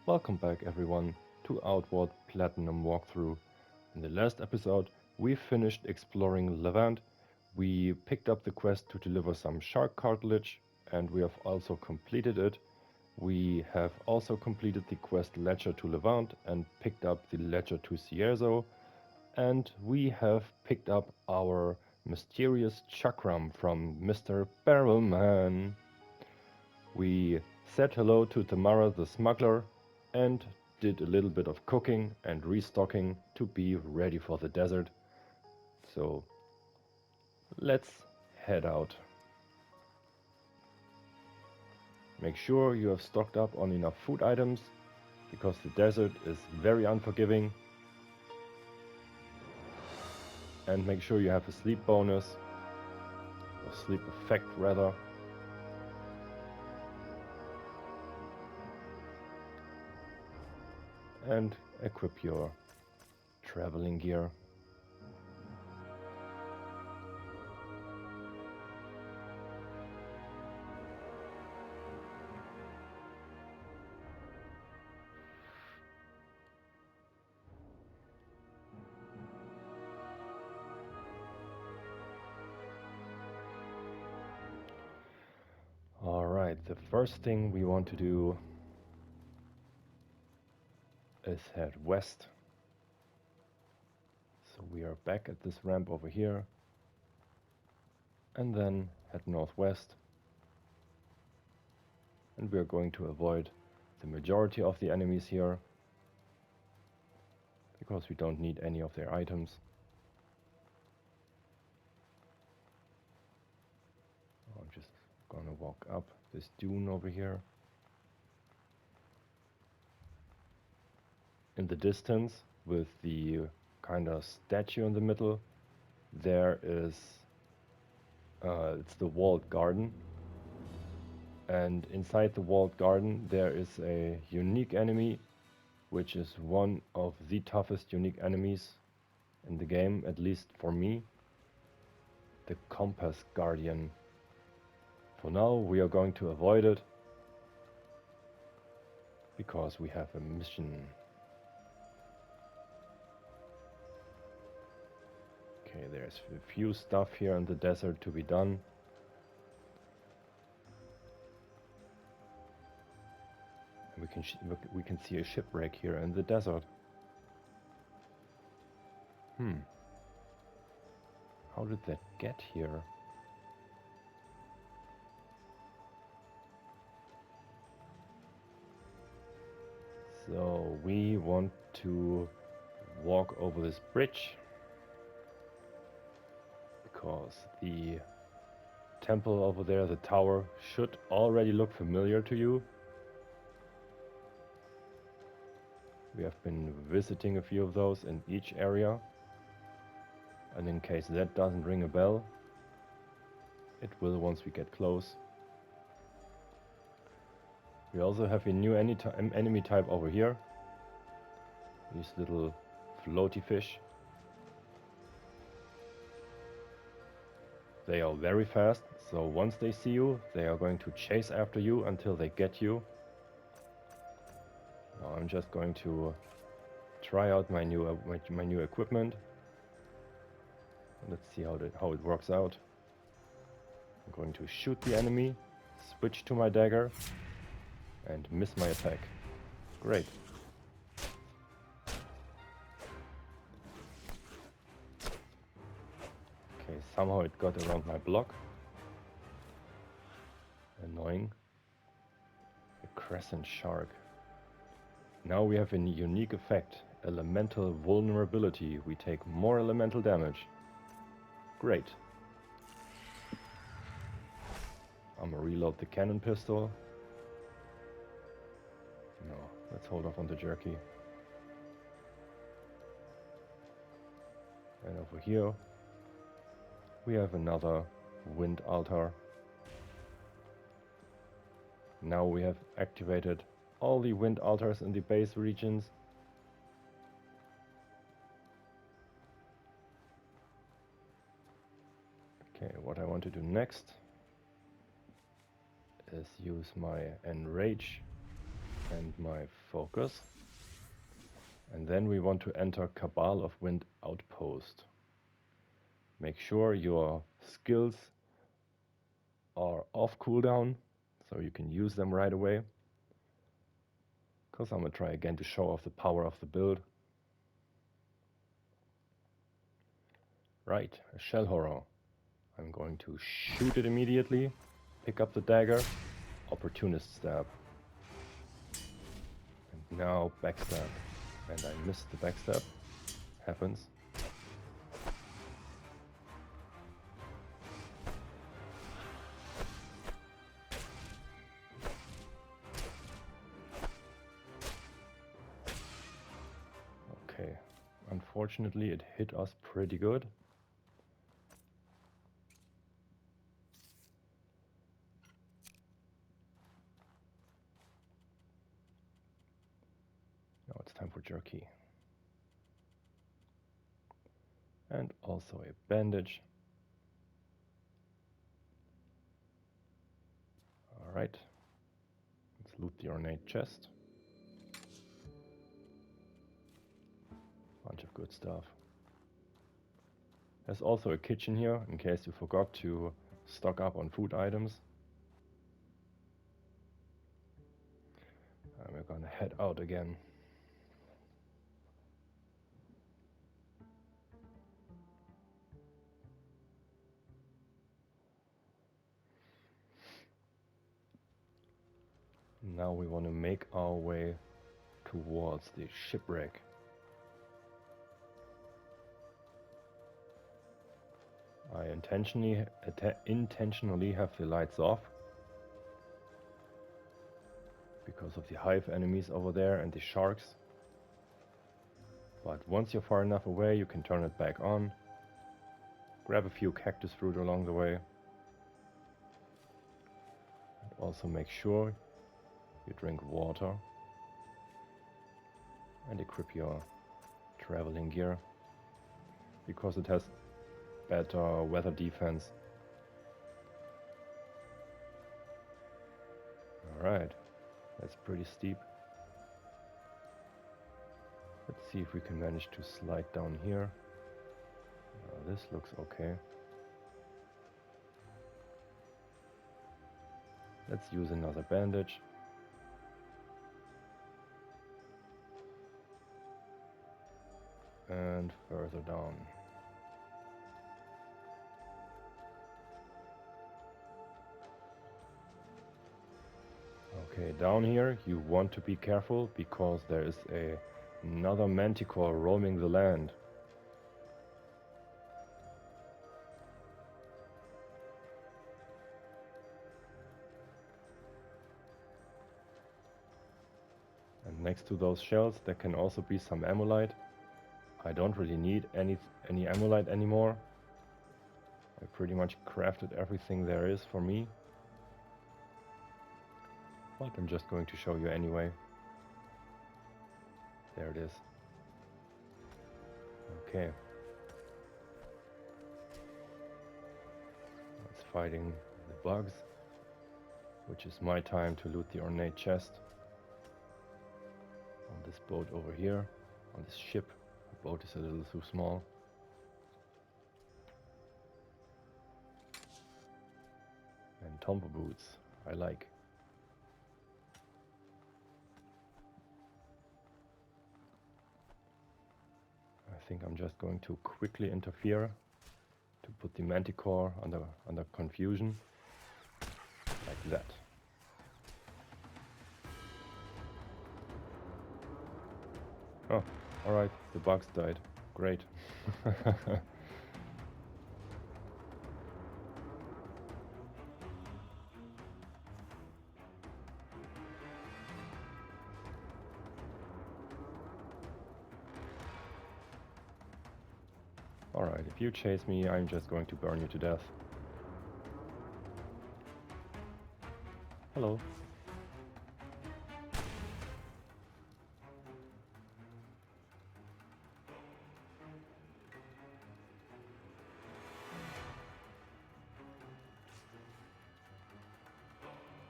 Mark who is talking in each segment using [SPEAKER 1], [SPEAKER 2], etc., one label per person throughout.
[SPEAKER 1] Welcome back everyone to Outward Platinum Walkthrough. In the last episode we finished exploring Levant, we picked up the quest to deliver some shark cartilage and we have also completed it. We have also completed the quest Ledger to Levant and picked up the Ledger to Cierzo, and we have picked up our mysterious chakram from Mr. Barrelman. We said hello to Tamara the smuggler and did a little bit of cooking and restocking to be ready for the desert. So let's head out. Make sure you have stocked up on enough food items because the desert is very unforgiving. And make sure you have a sleep bonus, or sleep effect rather. And equip your traveling gear. Alright, the first thing we want to do is head west. So we are back at this ramp over here, and then head northwest, and we are going to avoid the majority of the enemies here because we don't need any of their items. I'm just gonna walk up this dune over here. In the distance, with the kind of statue in the middle, there is it's the walled garden, and inside the walled garden there is a unique enemy which is one of the toughest unique enemies in the game, at least for me, the Compass Guardian. For now we are going to avoid it because we have a mission. Okay, there's a few stuff here in the desert to be done. We can see a shipwreck here in the desert. How did that get here? So we want to walk over this bridge because the temple over there, the tower, should already look familiar to you. We have been visiting a few of those in each area, and in case that doesn't ring a bell, it will once we get close. We also have a new enemy type over here, these little floaty fish. They are very fast, so once they see you, they are going to chase after you until they get you. Now I'm just going to try out my new equipment. Let's see how it works out. I'm going to shoot the enemy, switch to my dagger, and miss my attack. Great. Okay, somehow it got around my block. Annoying. A crescent shark. Now we have a unique effect. Elemental vulnerability. We take more elemental damage. Great. I'm gonna reload the cannon pistol. No, let's hold off on the jerky. And over here we have another wind altar. Now we have activated all the wind altars in the base regions. Okay, what I want to do next is use my enrage and my focus. And then we want to enter Cabal of Wind Outpost. Make sure your skills are off cooldown, so you can use them right away. Because I'm going to try again to show off the power of the build. Right, a Shell Horror. I'm going to shoot it immediately, pick up the dagger, Opportunist Stab. And now Backstab. And I missed the Backstab. Happens. Okay, unfortunately it hit us pretty good. Now it's time for Jerky. And also a bandage. Alright, let's loot the Ornate Chest. Bunch of good stuff. There's also a kitchen here, in case you forgot to stock up on food items. And we're gonna head out again. Now we want to make our way towards the shipwreck. I intentionally have the lights off because of the hive enemies over there and the sharks. But once you're far enough away, you can turn it back on. Grab a few cactus fruit along the way. And also make sure you drink water and equip your traveling gear because it has better weather defense. Alright, that's pretty steep. Let's see if we can manage to slide down here. This looks okay. Let's use another bandage. And further down. Okay, down here you want to be careful because there is another manticore roaming the land. And next to those shells there can also be some ammonite. I don't really need any ammonite anymore. I pretty much crafted everything there is for me. But I'm just going to show you anyway. There it is. Okay. It's fighting the bugs, which is my time to loot the Ornate Chest. On this boat over here, on this ship. The boat is a little too small. And Tombo boots, I like. I think I'm just going to quickly interfere to put the manticore under confusion, like that. Oh, alright, the bugs died. Great. Alright, if you chase me, I'm just going to burn you to death. Hello.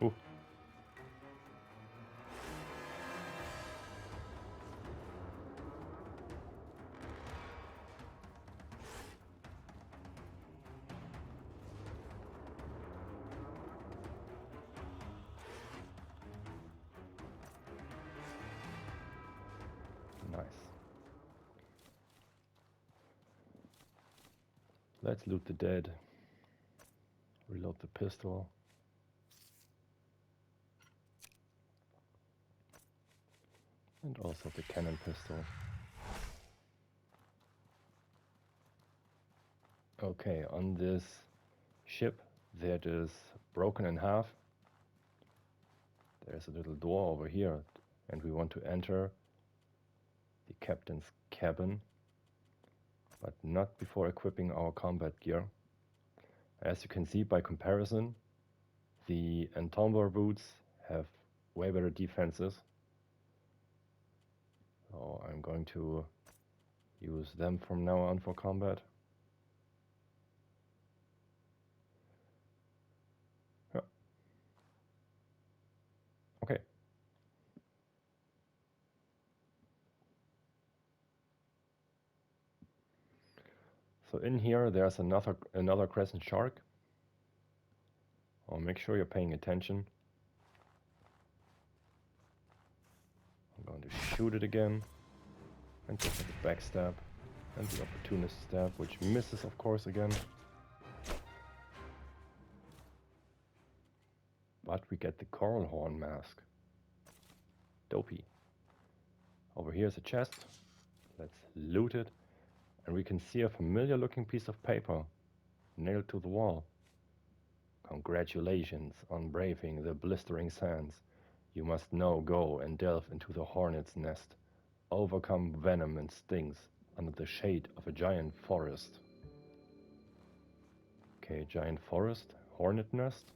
[SPEAKER 1] Ooh. Let's loot the dead. Reload the pistol. And also the cannon pistol. Okay, on this ship that is broken in half, there's a little door over here, and we want to enter the captain's cabin, but not before equipping our combat gear. As you can see, by comparison, the Entomber boots have way better defenses. So I'm going to use them from now on for combat. Yeah. Okay. So in here there's another crescent shark. I'll make sure you're paying attention. I'm going to shoot it again. And just like a backstab. And the opportunist stab, which misses of course again. But we get the coral horn mask. Dopey. Over here is a chest. Let's loot it. And we can see a familiar looking piece of paper nailed to the wall. Congratulations on braving the blistering sands. You must now go and delve into the hornet's nest. Overcome venom and stings under the shade of a giant forest. Okay, giant forest, hornet nest.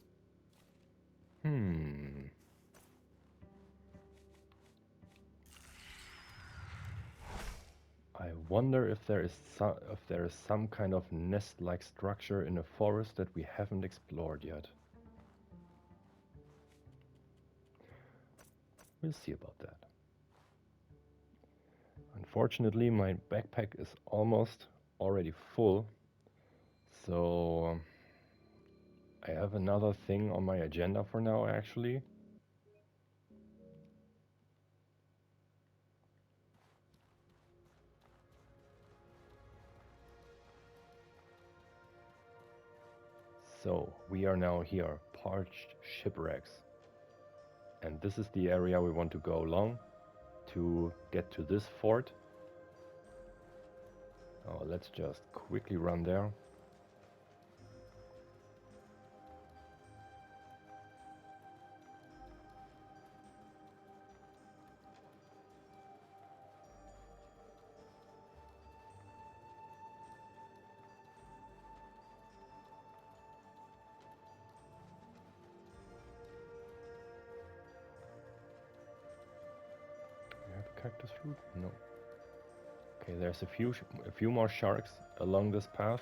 [SPEAKER 1] I wonder if there is some kind of nest-like structure in a forest that we haven't explored yet. We'll see about that. Unfortunately, my backpack is almost already full, so I have another thing on my agenda for now, actually. So, we are now here, Parched Shipwrecks. And this is the area we want to go along to get to this fort. Oh, let's just quickly run there. Cactus fruit? No. Okay, there's a few more sharks along this path.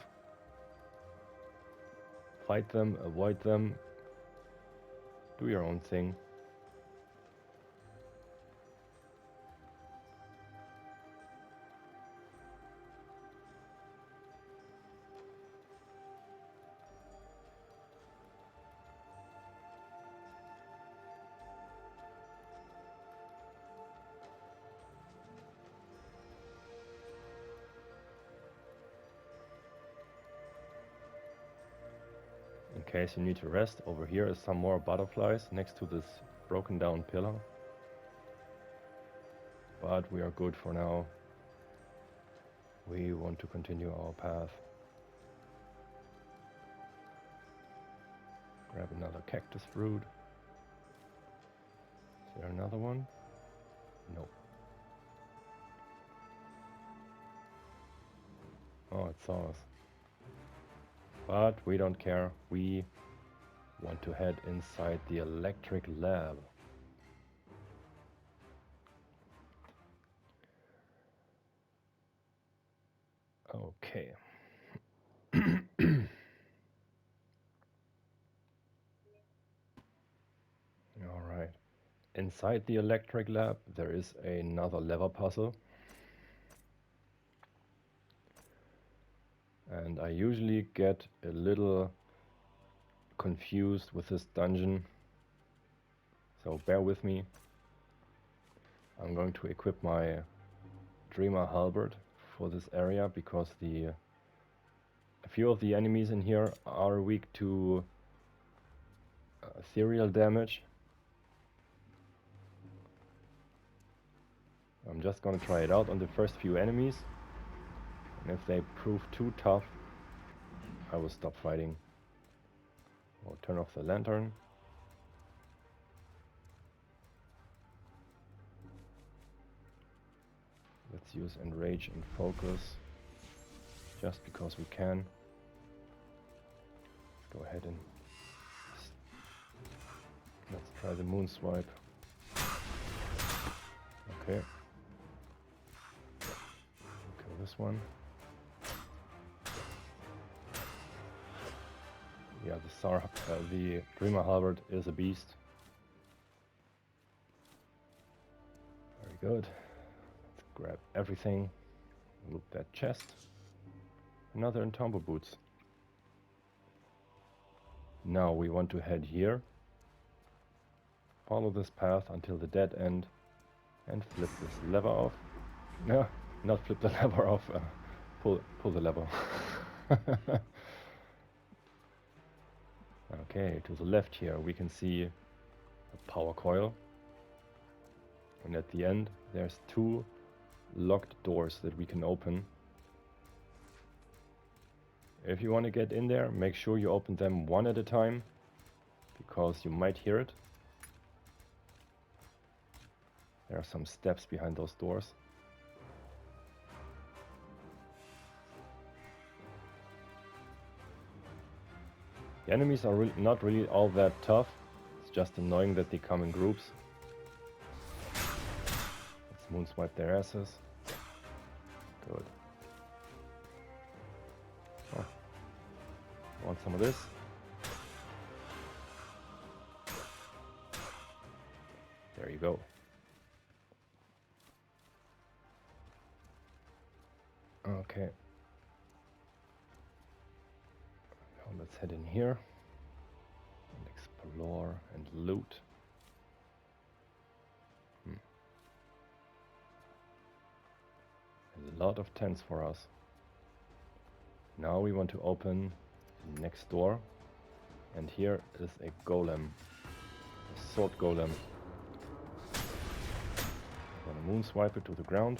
[SPEAKER 1] Fight them, avoid them. Do your own thing. In case you need to rest, over here is some more butterflies next to this broken down pillar. But we are good for now. We want to continue our path. Grab another cactus fruit. Is there another one? Nope. Oh, it saw us. But we don't care. We want to head inside the electric lab. Okay. Alright. Inside the electric lab there is another lever puzzle. And I usually get a little confused with this dungeon. So bear with me. I'm going to equip my Dreamer Halberd for this area because the A few of the enemies in here are weak to ethereal damage. I'm just gonna try it out on the first few enemies, and if they prove too tough, I will stop fighting. Or turn off the lantern. Let's use Enrage and Focus, just because we can. Let's go ahead and let's try the Moon Swipe. Okay. Kill this one. Yeah, the Dreamer Halberd is a beast. Very good. Let's grab everything. Loot that chest. Another Entomber Boots. Now we want to head here. Follow this path until the dead end. And flip this lever off. No, not flip the lever off. Pull the lever. Okay, to the left here we can see a power coil, and at the end there's 2 locked doors that we can open. If you want to get in there, make sure you open them one at a time, because you might hear it. There are some steps behind those doors. The enemies are not really all that tough. It's just annoying that they come in groups. Let's moon swipe their asses. Good. Oh. Want some of this? There you go. Okay. Now let's head in here and explore and loot. There's a lot of tents for us. Now we want to open the next door, and here is a golem, a sword golem. I'm gonna moon swipe it to the ground.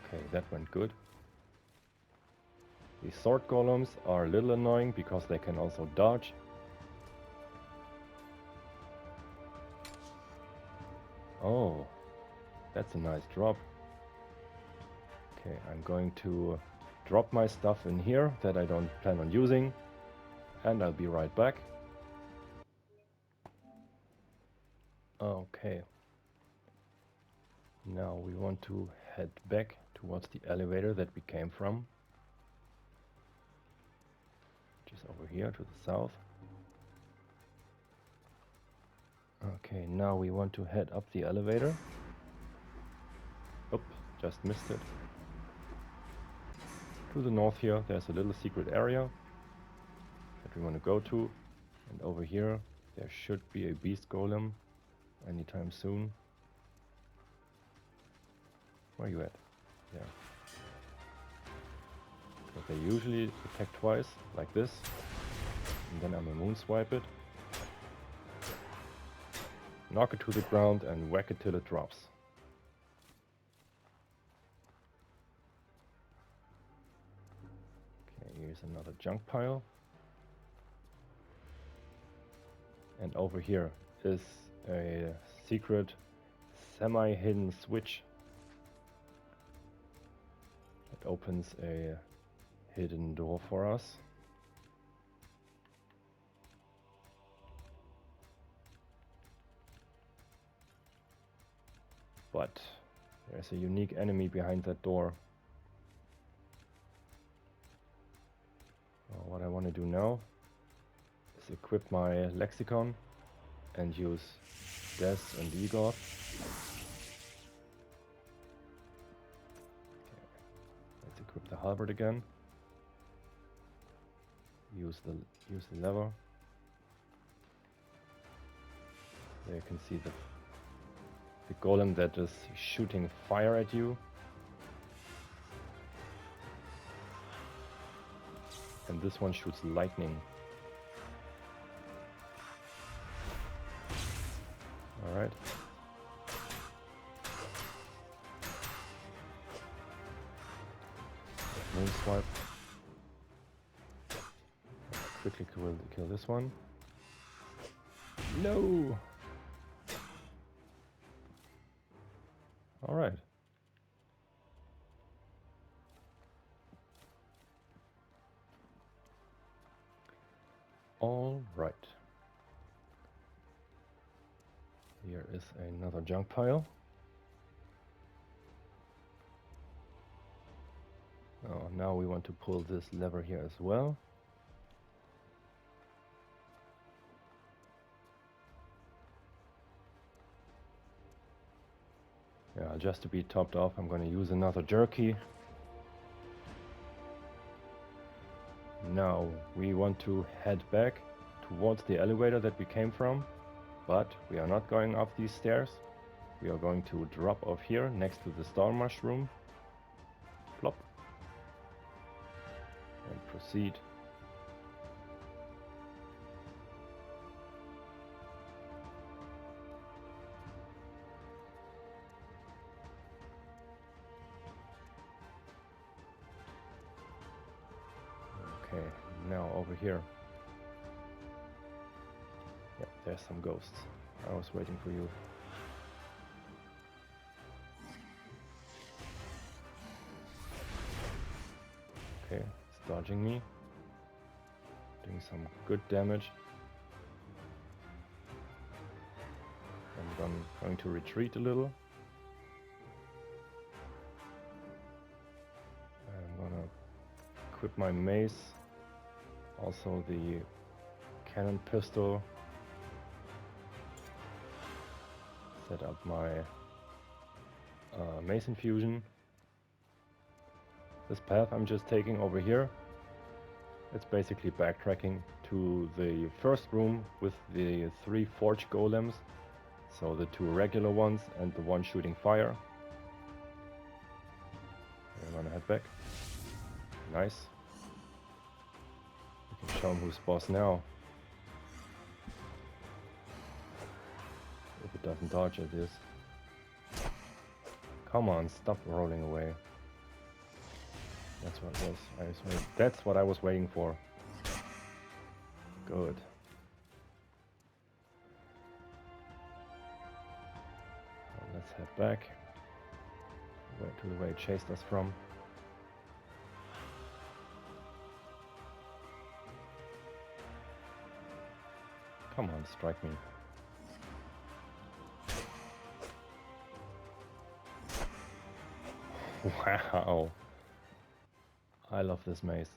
[SPEAKER 1] Okay, that went good. These sword golems are a little annoying because they can also dodge. Oh, that's a nice drop. Okay, I'm going to drop my stuff in here that I don't plan on using, and I'll be right back. Okay. Now we want to head back towards the elevator that we came from, which is over here to the south. Okay, now we want to head up the elevator. Oop, just missed it. To the north here, there's a little secret area that we want to go to. And over here, there should be a beast golem anytime soon. Where are you at? There. But they usually attack twice, like this. And then I'm gonna moon swipe it. Knock it to the ground and whack it till it drops. Okay, here's another junk pile. And over here is a secret semi-hidden switch that opens a hidden door for us. But there's a unique enemy behind that door. Well, what I want to do now is equip my lexicon and use Des and Igor. Okay. Let's equip the halberd again. Use the lever. There you can see the the golem that is shooting fire at you. And this one shoots lightning. Alright. Moon swipe. Quickly kill this one. No! Alright. Alright. Here is another junk pile. Oh, now we want to pull this lever here as well. Yeah, just to be topped off, I'm going to use another jerky. Now we want to head back towards the elevator that we came from, but we are not going up these stairs. We are going to drop off here next to the star mushroom. Plop. And proceed. Okay, now over here. Yeah, there's some ghosts. I was waiting for you. Okay, it's dodging me. Doing some good damage. I'm going to retreat a little. I'm gonna equip my mace. Also the cannon pistol. Set up my mace infusion. This path I'm just taking over here, it's basically backtracking to the first room with the 3 forge golems. So the 2 regular ones and the one shooting fire. I'm gonna head back. Nice. We can show him who's boss now. If it doesn't dodge, it is. Come on, stop rolling away. That's what it was. That's what I was waiting for. Good. Well, let's head back. To the way it chased us from. Come on, strike me. Wow. I love this maze.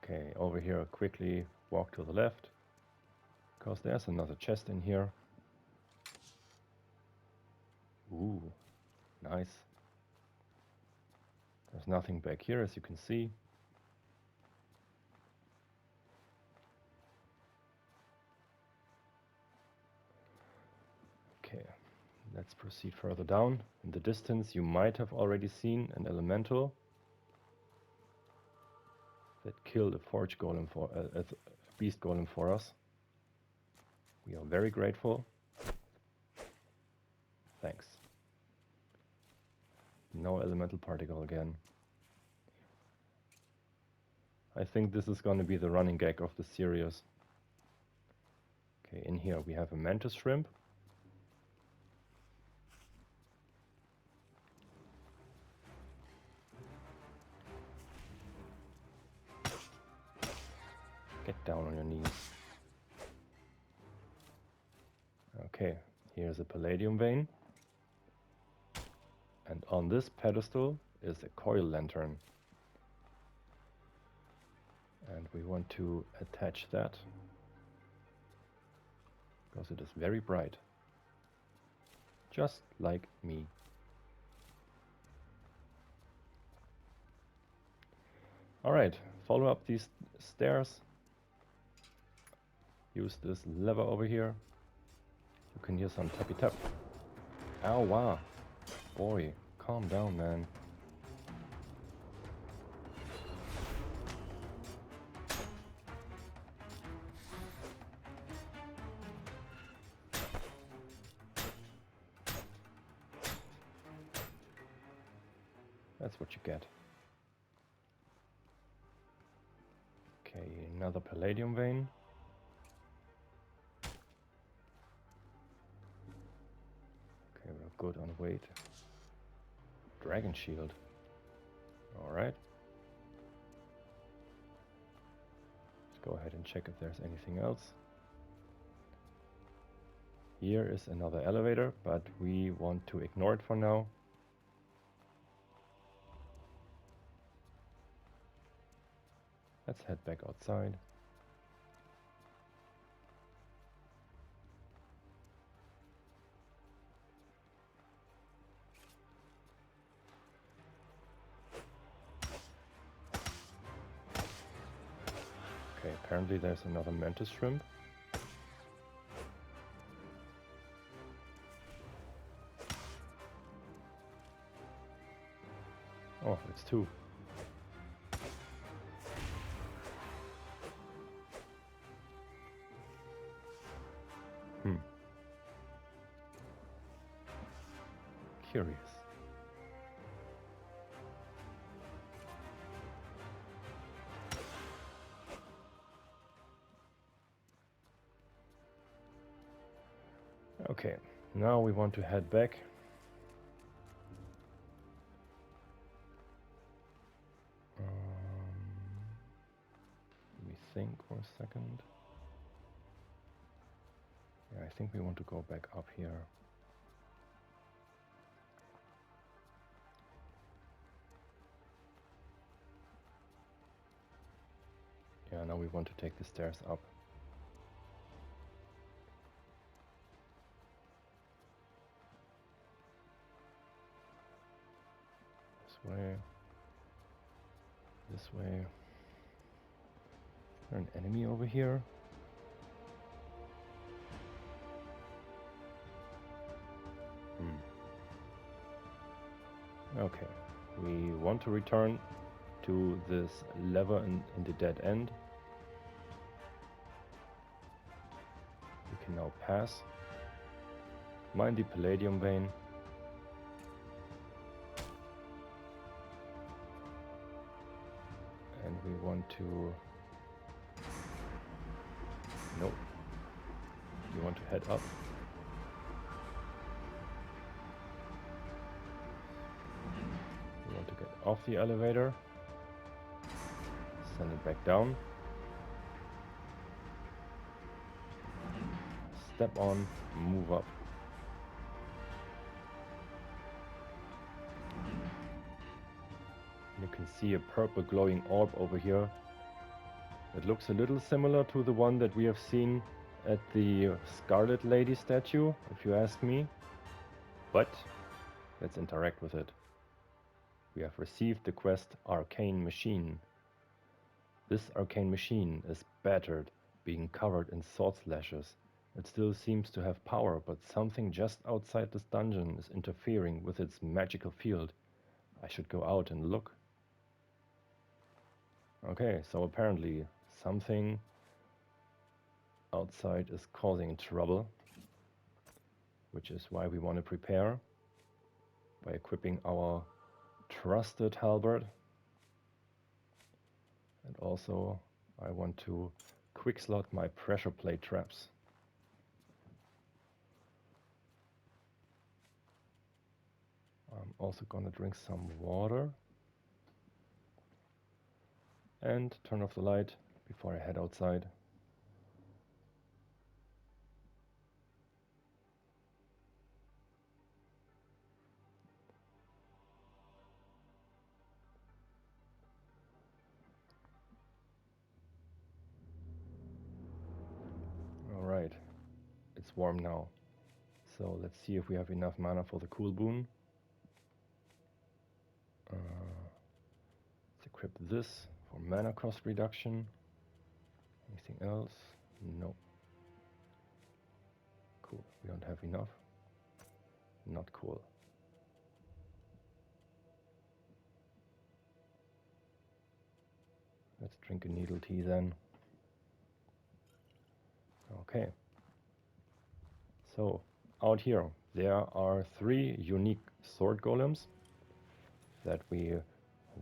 [SPEAKER 1] Okay, over here, quickly walk to the left, because there's another chest in here. Ooh, nice. There's nothing back here, as you can see. Okay, let's proceed further down. In the distance, you might have already seen an elemental that killed a forge golem for a beast golem for us. We are very grateful. Thanks. No elemental particle again. I think this is going to be the running gag of the series. Okay, in here we have a mantis shrimp. Get down on your knees. Okay, here's a palladium vein. And on this pedestal is a coil lantern. And we want to attach that because it is very bright. Just like me. Alright, follow up these stairs. Use this lever over here You can hear some tappy tap. Ow, wow. Boy, calm down, man. That's what you get. Okay, another palladium vein. Okay, we're good on weight. Dragon shield. Alright. Let's go ahead and check if there's anything else. Here is another elevator, but we want to ignore it for now. Let's head back outside. Okay, apparently there's another mantis shrimp. Oh, it's two. Curious. Okay, now we want to head back. Let me think for a second. Yeah, I think we want to go back up here. Yeah, now we want to take the stairs up. This way. This way. Is there an enemy over here? Okay, we want to return to this lever in the dead end. We can now pass. Mine the palladium vein. And we want to... Nope. We want to head up. We want to get off the elevator. Send it back down. Step on, move up. You can see a purple glowing orb over here. It looks a little similar to the one that we have seen at the Scarlet Lady statue, if you ask me. But let's interact with it. We have received the quest Arcane Machine. This Arcane Machine is battered, being covered in sword slashes. It still seems to have power, but something just outside this dungeon is interfering with its magical field. I should go out and look. Okay, so apparently something outside is causing trouble, which is why we want to prepare by equipping our trusted halberd. And also I want to quick slot my pressure plate traps. I'm also gonna drink some water and turn off the light before I head outside. Alright, it's warm now. So let's see if we have enough mana for the cool boon. Let's equip this for mana cost reduction. Anything else? No. Cool. We don't have enough. Not cool. Let's drink a needle tea then. Okay. So, out here, there are 3 unique sword golems that we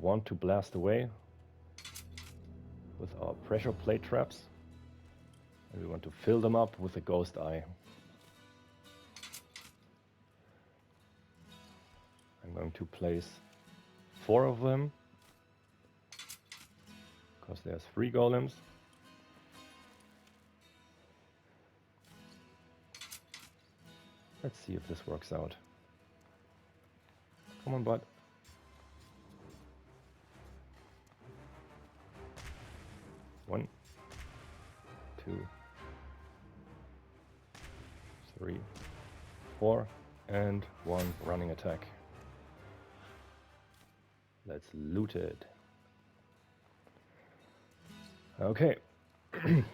[SPEAKER 1] want to blast away with our pressure plate traps. And we want to fill them up with a ghost eye. I'm going to place 4 of them, because there's 3 golems. Let's see if this works out. Come on, bud. 1, 2, 3, 4, and 1 running attack. Let's loot it. Okay. 2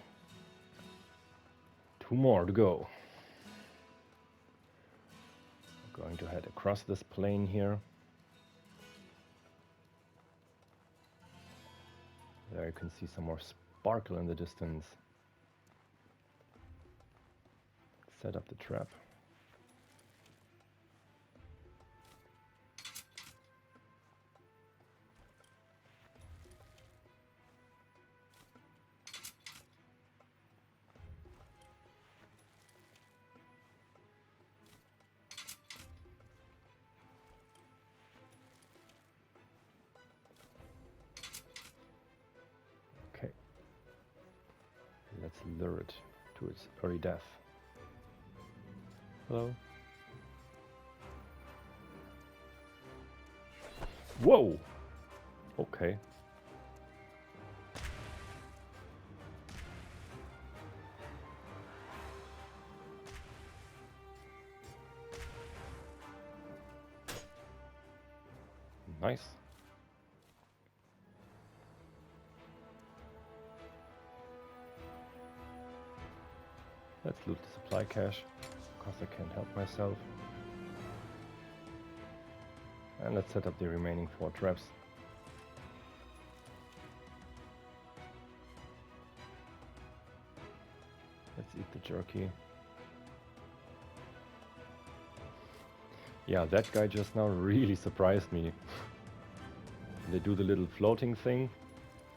[SPEAKER 1] more to go. I'm going to head across this plane here. There you can see some more sparkle in the distance. Set up the trap. Okay. Let's lure it to its early death. Hello? Whoa! Okay. Nice. Let's loot the supply cache, because I can't help myself. And let's set up the remaining 4 traps. Let's eat the jerky. Yeah, that guy just now really surprised me. They do the little floating thing.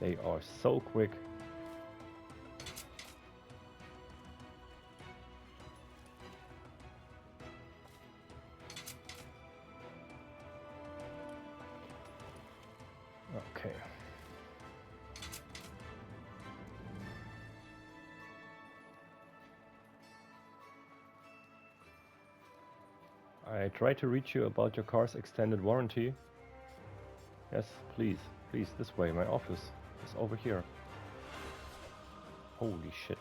[SPEAKER 1] They are so quick. Okay. I tried to reach you about your car's extended warranty. Yes, please, please, this way. My office is over here. Holy shit.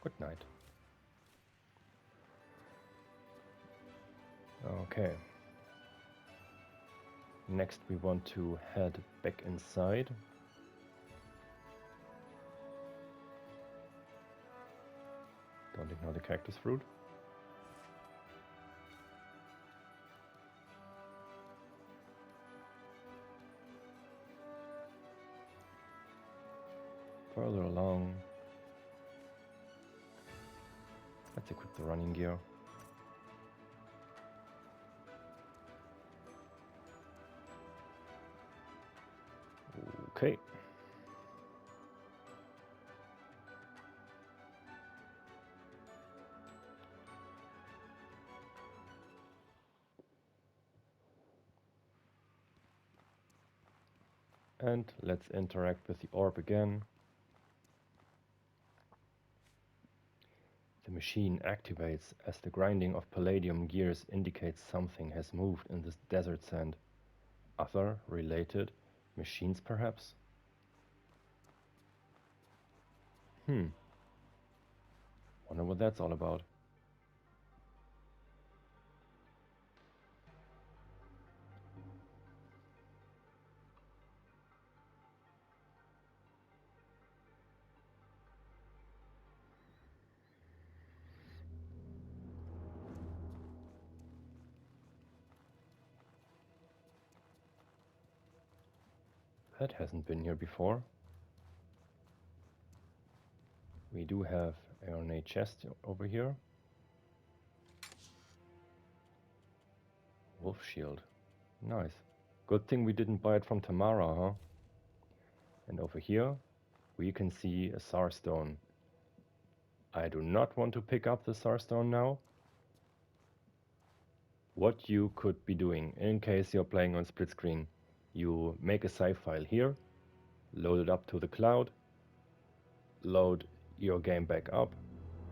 [SPEAKER 1] Good night. Okay. Next we want to head back inside. Don't ignore the cactus fruit. Further along. Let's equip the running gear. Okay. And let's interact with the orb again. The machine activates as the grinding of palladium gears indicates something has moved in this desert sand. Other related machines, perhaps? Wonder what that's all about. That hasn't been here before. We do have an Ornate Chest over here. Wolf Shield. Nice. Good thing we didn't buy it from Tamara, huh? And over here, we can see a Tsar Stone. I do not want to pick up the Tsar Stone now. What you could be doing, in case you're playing on split screen, you make a save file here, load it up to the cloud, load your game back up,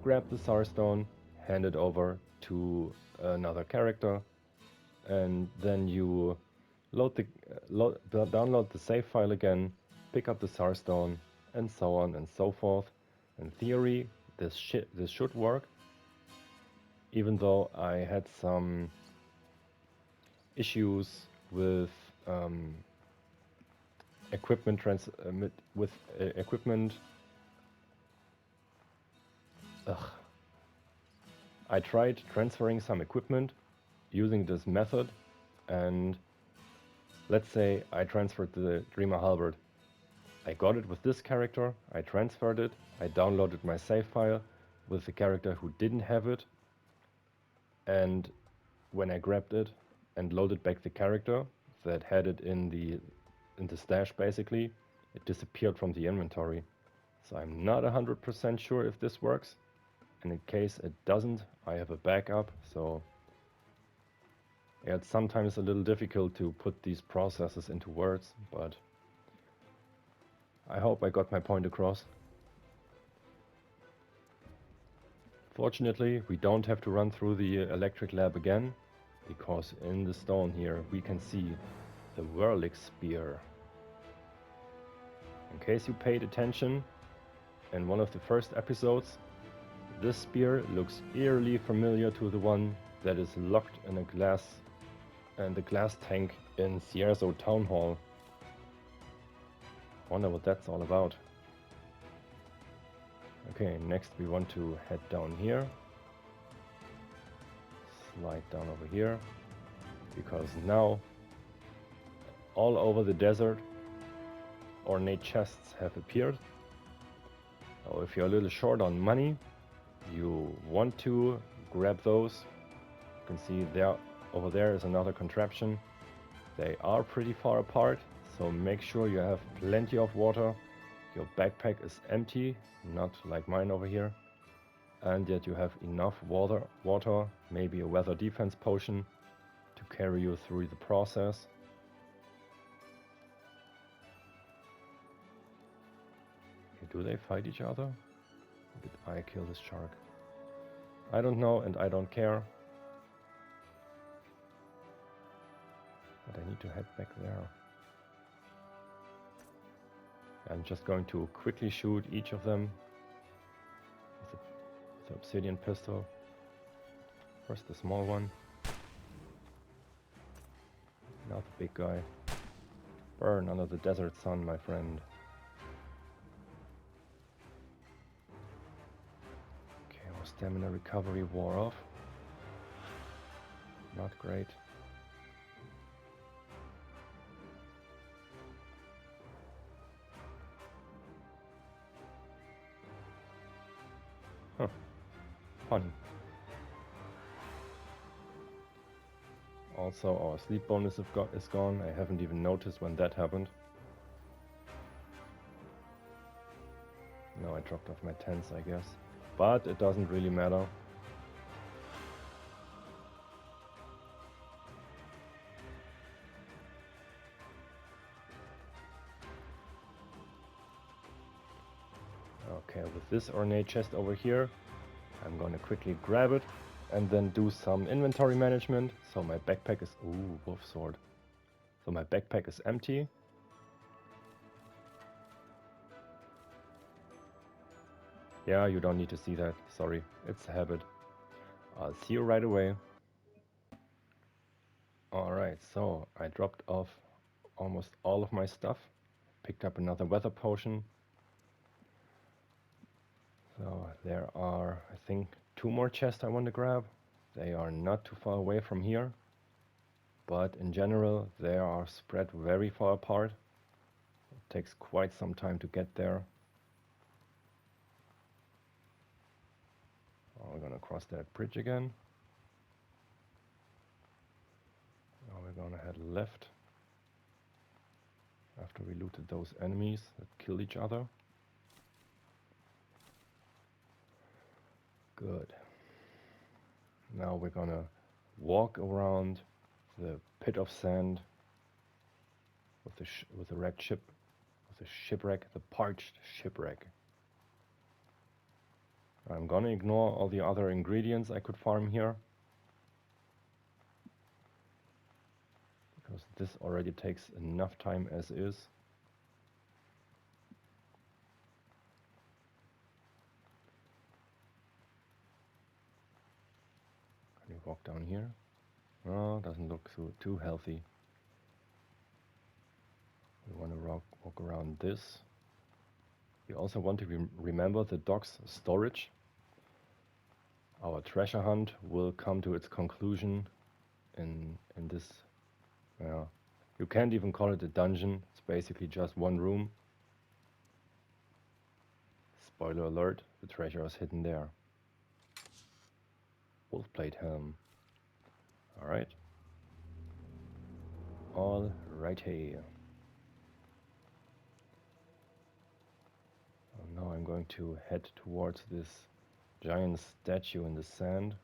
[SPEAKER 1] grab the Tsar Stone, hand it over to another character, and then you download the save file again, pick up the Tsar Stone, and so on and so forth. In theory, this should work, even though I had some issues with equipment equipment. I tried transferring some equipment using this method, and let's say I transferred the Dreamer Halberd. I got it with this character, I transferred it, I downloaded my save file with the character who didn't have it, and when I grabbed it and loaded back the character that had it in the stash basically, it disappeared from the inventory. So I'm not 100% sure if this works, and in case it doesn't, I have a backup. So yeah, it's sometimes a little difficult to put these processes into words, but I hope I got my point across. Fortunately, we don't have to run through the electric lab again, because in the stone here we can see the Werlig Spear. In case you paid attention in one of the first episodes, this spear looks eerily familiar to the one that is locked in the glass tank in Cierzo Town Hall. Wonder what that's all about. Okay, next we want to head down here. Slide down over here, because now all over the desert ornate chests have appeared. So if you're a little short on money, you want to grab those. You can see there, over there is another contraption. They are pretty far apart, so make sure you have plenty of water. Your backpack is empty, not like mine over here, and yet you have enough water, maybe a weather defense potion to carry you through the process. Do they fight each other? Or did I kill this shark? I don't know, and I don't care. But I need to head back there. I'm just going to quickly shoot each of them with the obsidian pistol. First the small one. Now the big guy. Burn under the desert sun, my friend. Okay, our stamina recovery wore off. Not great. Huh. Funny. Also, our sleep bonus is gone. I haven't even noticed when that happened. No, I dropped off my tents, I guess. But it doesn't really matter. Okay, with this ornate chest over here, I'm gonna quickly grab it and then do some inventory management. So my backpack is... Ooh, wolf sword. So my backpack is empty. Yeah, you don't need to see that. Sorry, it's a habit. I'll see you right away. Alright, so I dropped off almost all of my stuff. Picked up another weather potion. So there are, I think, 2 more chests I want to grab. They are not too far away from here, but in general they are spread very far apart. takes quite some time to get there. Oh, we're gonna cross that bridge again. Now we're gonna head left after we looted those enemies that killed each other. Good. Now we're gonna walk around the pit of sand with the wrecked ship, with the shipwreck, the parched shipwreck. I'm gonna ignore all the other ingredients I could farm here, because this already takes enough time as is. Can you walk down here? No, doesn't look too healthy. We want to walk around this. We also want to remember the dock's storage. Our treasure hunt will come to its conclusion in this. You can't even call it a dungeon. It's basically just one room. Spoiler alert, the treasure is hidden there. Wolfplate helm. Alright. Alrighty. Now I'm going to head towards this giant statue in the sand.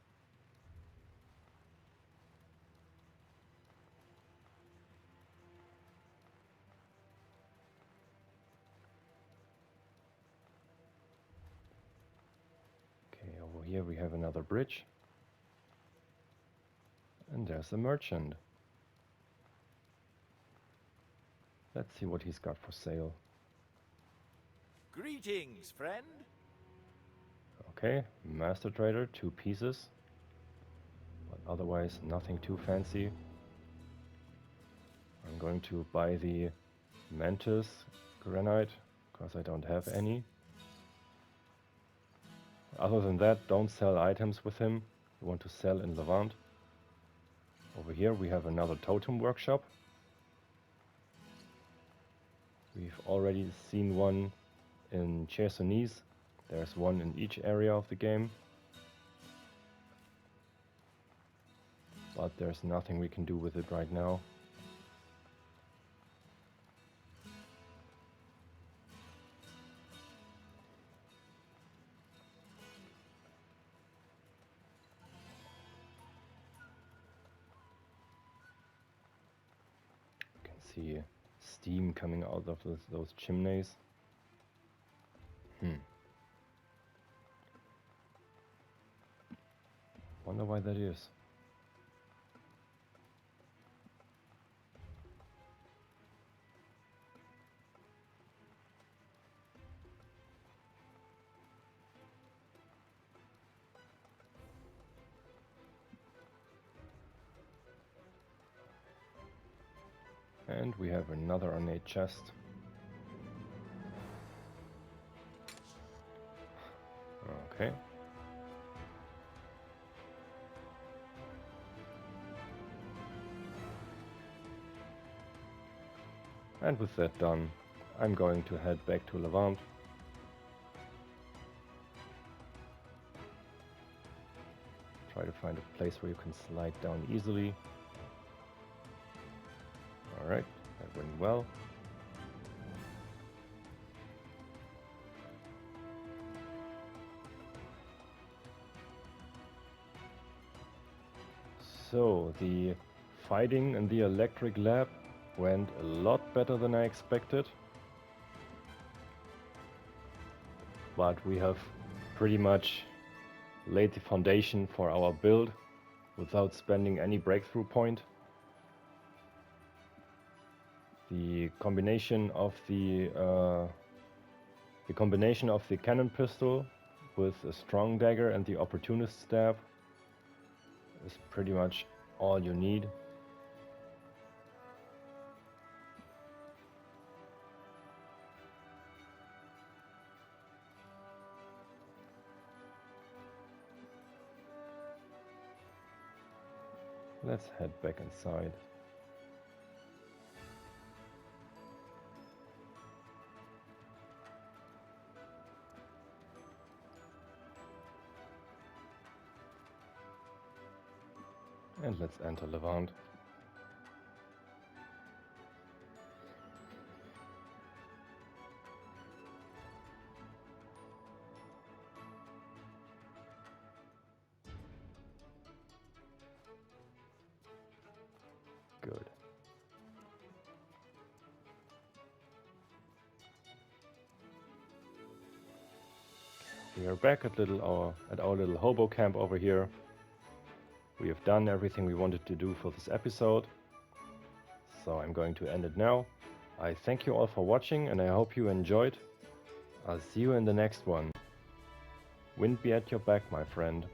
[SPEAKER 1] Okay, over here we have another bridge. And there's a merchant. Let's see what he's got for sale.
[SPEAKER 2] Greetings, friend.
[SPEAKER 1] Okay, Master Trader, 2 pieces. But otherwise nothing too fancy. I'm going to buy the Mantis Granite, because I don't have any. Other than that, don't sell items with him. You want to sell in Levant. Over here we have another totem workshop. We've already seen one in Chersonese. There's one in each area of the game. But there's nothing we can do with it right now. You can see steam coming out of those chimneys. Wonder why that is. And we have another Ornate Chest. Okay. And with that done, I'm going to head back to Levant. Try to find a place where you can slide down easily. Alright, that went well. So, the fighting in the electric lab went a lot better than I expected. But we have pretty much laid the foundation for our build without spending any breakthrough point. The combination of the cannon pistol with a strong dagger and the opportunist stab is pretty much all you need. Let's head back inside. And let's enter Levant. Good. We are back at our little hobo camp over here. We have done everything we wanted to do for this episode, so I'm going to end it now. I thank you all for watching and I hope you enjoyed. I'll see you in the next one. Wind be at your back, my friend.